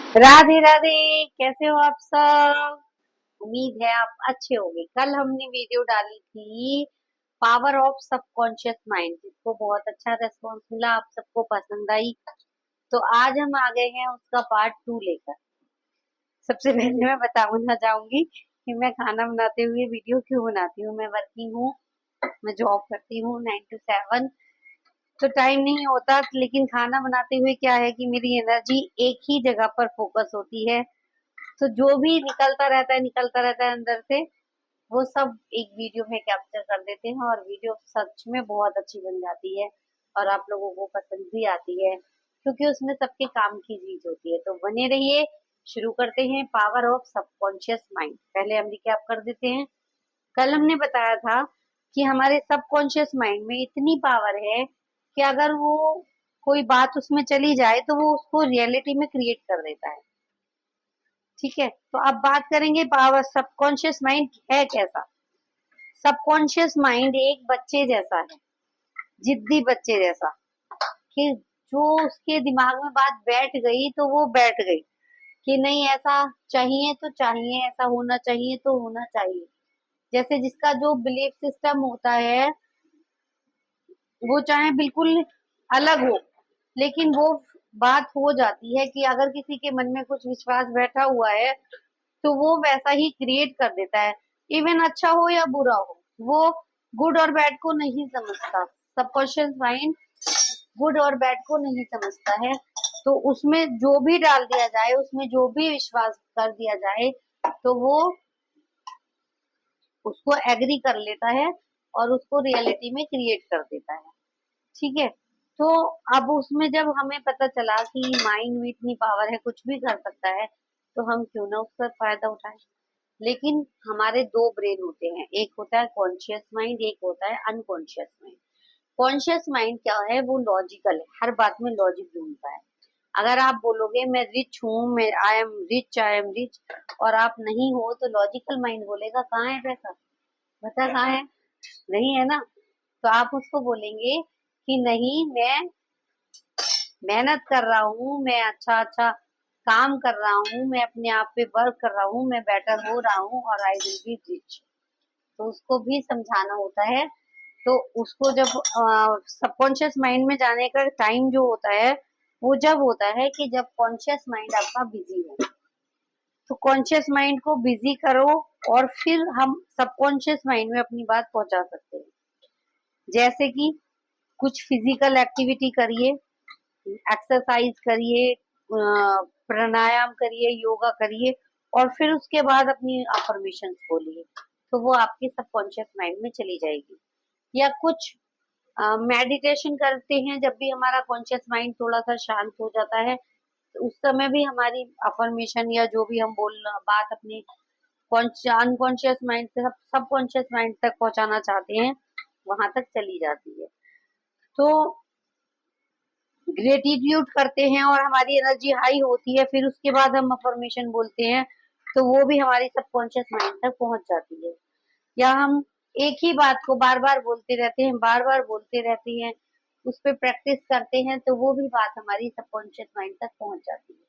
राधे राधे। कैसे हो आप सब? उम्मीद है आप अच्छे होंगे। कल हमने वीडियो डाली थी पावर ऑफ सबकॉन्शियस माइंड, जिसको बहुत अच्छा रेस्पॉन्स मिला, आप सबको पसंद आई। तो आज हम आ गए हैं उसका पार्ट 2 लेकर। सबसे पहले मैं बताना चाहूंगी कि मैं खाना बनाते हुए वीडियो क्यों बनाती हूँ। मैं वर्किंग हूँ, मैं जॉब करती हूँ 9 to 7। तो टाइम नहीं होता, लेकिन खाना बनाते हुए क्या है कि मेरी एनर्जी एक ही जगह पर फोकस होती है। तो जो भी निकलता रहता है अंदर से, वो सब एक वीडियो में कैप्चर कर देते हैं और वीडियो सच में बहुत अच्छी बन जाती है और आप लोगों को पसंद भी आती है, क्योंकि उसमें सबके काम की चीज होती है। तो बने रहिए। शुरू करते हैं पावर ऑफ सबकॉन्शियस माइंड। पहले हम रिकैप कर देते हैं। कल हमने बताया था कि हमारे सबकॉन्शियस माइंड में इतनी पावर है कि अगर वो कोई बात उसमें चली जाए तो वो उसको रियलिटी में क्रिएट कर देता है। ठीक है, तो अब बात करेंगे पावर सबकॉन्शियस माइंड है कैसा। सबकॉन्शियस माइंड एक बच्चे जैसा है, जिद्दी बच्चे जैसा, कि जो उसके दिमाग में बात बैठ गई तो वो बैठ गई, कि नहीं ऐसा चाहिए तो चाहिए, ऐसा होना चाहिए तो होना चाहिए। जैसे जिसका जो बिलीफ सिस्टम होता है वो चाहे बिल्कुल अलग हो, लेकिन वो बात हो जाती है कि अगर किसी के मन में कुछ विश्वास बैठा हुआ है तो वो वैसा ही क्रिएट कर देता है। इवन अच्छा हो या बुरा हो, वो गुड और बैड को नहीं समझता। सबकॉन्शियस माइंड गुड और बैड को नहीं समझता है। तो उसमें जो भी डाल दिया जाए, उसमें जो भी विश्वास कर दिया जाए, तो वो उसको एग्री कर लेता है और उसको रियलिटी में क्रिएट कर देता है। ठीक है, तो अब उसमें जब हमें पता चला कि माइंड में इतनी पावर है, कुछ भी कर सकता है, तो हम क्यों ना उसका फायदा उठाएं। लेकिन हमारे दो ब्रेन होते हैं, एक होता है कॉन्शियस माइंड, एक होता है अनकॉन्शियस माइंड। कॉन्शियस माइंड क्या है, वो लॉजिकल है, हर बात में लॉजिक ढूंढता है। अगर आप बोलोगे मैं रिच हूँ, मैं आई एम रिच, और आप नहीं हो, तो लॉजिकल माइंड बोलेगा कहाँ है पैसा, बता कहाँ है, नहीं है ना। तो आप उसको बोलेंगे कि नहीं, मैं मेहनत कर रहा हूँ, मैं अच्छा अच्छा काम कर रहा हूँ, मैं अपने आप पे वर्क कर रहा हूँ, मैं बेटर हो रहा हूँ और आई विल बी रिच। तो उसको भी समझाना होता है। तो उसको जब सबकॉन्शियस माइंड में जाने का टाइम जो होता है, वो जब होता है कि जब कॉन्शियस माइंड आपका बिजी हो। तो कॉन्शियस माइंड को बिजी करो और फिर हम सबकॉन्शियस माइंड में अपनी बात पहुंचा सकते हैं। जैसे कि कुछ फिजिकल एक्टिविटी करिए, एक्सरसाइज करिए, प्राणायाम करिए, योगा करिए, और फिर उसके बाद अपनी अफर्मेशन बोलिए, तो वो आपके सबकॉन्शियस माइंड में चली जाएगी। या कुछ मेडिटेशन करते हैं, जब भी हमारा कॉन्शियस माइंड थोड़ा सा शांत हो जाता है, तो उस समय भी हमारी अफर्मेशन या जो भी हम बोल बात अपनी अनकॉन्शियस माइंड से सबकॉन्शियस माइंड तक पहुंचाना चाहते हैं, वहां तक चली जाती है। तो ग्रेटिट्यूड करते हैं और हमारी एनर्जी हाई होती है, फिर उसके बाद हम अफर्मेशन बोलते हैं, तो वो भी हमारी सबकॉन्शियस माइंड तक पहुंच जाती है। या हम एक ही बात को बार बार बोलते रहते हैं, बार बार बोलते रहते हैं, उस पर प्रैक्टिस करते हैं, तो वो भी बात हमारी सबकॉन्शियस माइंड तक पहुंच जाती है।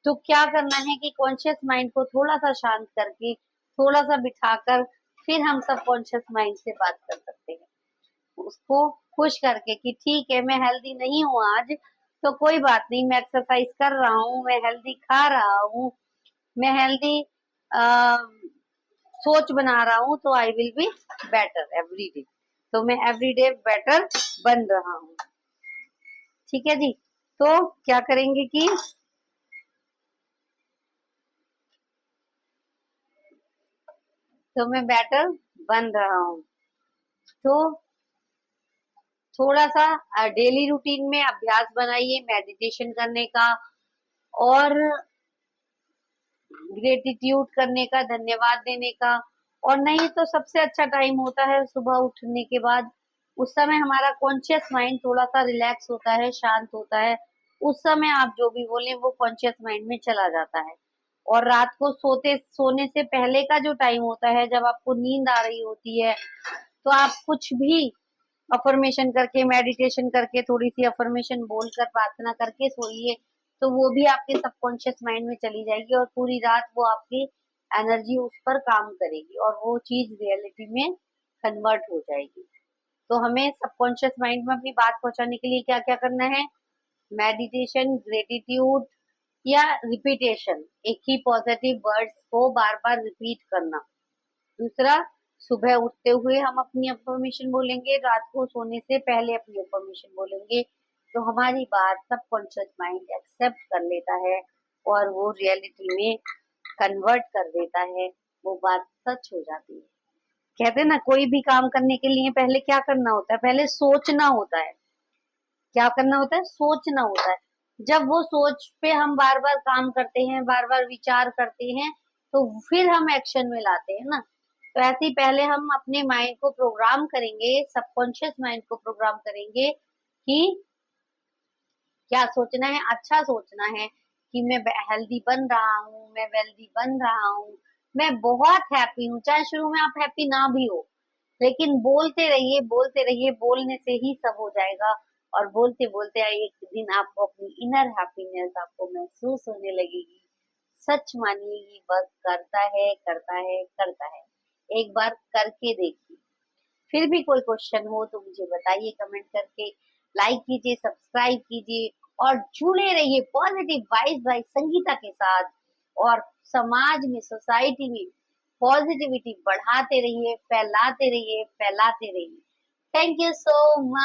तो क्या करना है कि कॉन्शियस माइंड को थोड़ा सा शांत करके, थोड़ा सा बिठाकर, फिर हम सबकॉन्शियस माइंड से बात कर सकते हैं, उसको खुश करके कि ठीक है, मैं हेल्दी नहीं हूँ आज, तो कोई बात नहीं, मैं एक्सरसाइज कर रहा हूँ, मैं हेल्दी खा रहा हूँ, मैं हेल्दी सोच बना रहा हूँ, तो I will be better every day. तो मैं एवरी डे बेटर बन रहा हूँ। ठीक है जी। तो क्या करेंगे कि तो मैं बेटर बन रहा हूँ, तो थोड़ा सा डेली रूटीन में अभ्यास बनाइए मेडिटेशन करने का, और ग्रेटिट्यूड करने का, धन्यवाद देने का। और नहीं तो सबसे अच्छा टाइम होता है सुबह उठने के बाद। उस समय हमारा कॉन्शियस माइंड थोड़ा सा रिलैक्स होता है, शांत होता है। उस समय आप जो भी बोले वो कॉन्शियस माइंड में चला जाता है। और रात को सोने से पहले का जो टाइम होता है, जब आपको नींद आ रही होती है, तो आप कुछ भी अफर्मेशन करके, मेडिटेशन करके, थोड़ी सी अफर्मेशन बोलकर, प्रार्थना करके सोइए। तो वो भी आपके सबकॉन्शियस माइंड में चली जाएगी और पूरी रात वो आपकी एनर्जी उस पर काम करेगी और वो चीज रियलिटी में कन्वर्ट हो जाएगी। तो हमें सबकॉन्शियस माइंड में अपनी बात पहुंचाने के लिए क्या क्या करना है? मेडिटेशन, ग्रेटिट्यूड या रिपीटेशन, एक ही पॉजिटिव वर्ड्स को बार बार रिपीट करना। दूसरा, सुबह उठते हुए हम अपनी अफर्मेशन बोलेंगे, रात को सोने से पहले अपनी अफर्मेशन बोलेंगे। तो हमारी बात सबकॉन्शियस माइंड एक्सेप्ट कर लेता है और वो रियलिटी में कन्वर्ट कर देता है, वो बात सच हो जाती है। कहते हैं ना, कोई भी काम करने के लिए पहले क्या करना होता है? पहले सोचना होता है। क्या करना होता है? सोचना होता है। जब वो सोच पे हम बार बार काम करते हैं, बार बार विचार करते हैं, तो फिर हम एक्शन में लाते हैं ना। तो ऐसे ही पहले हम अपने माइंड को प्रोग्राम करेंगे, सबकॉन्शियस माइंड को प्रोग्राम करेंगे कि क्या सोचना है? अच्छा सोचना है कि मैं हेल्दी बन रहा हूँ, मैं वेल्दी बन रहा हूँ, मैं बहुत हैप्पी हूँ। चाहे शुरू में आप हैप्पी ना भी हो, लेकिन बोलते रहिए, बोलते रहिए, बोलने से ही सब हो जाएगा। और बोलते बोलते एक दिन आपको अपनी इनर हैप्पीनेस आपको महसूस होने लगेगी। सच मानिए, ये वर्क करता है, करता है, करता है। एक बार करके देखिए। फिर भी कोई क्वेश्चन हो तो मुझे बताइए कमेंट करके। लाइक कीजिए, सब्सक्राइब कीजिए और जुड़े रहिए पॉजिटिव वाइब्स बाय संगीता के साथ। और समाज में, सोसाइटी में पॉजिटिविटी बढ़ाते रहिए, फैलाते रहिए, फैलाते रहिए। Thank you so much.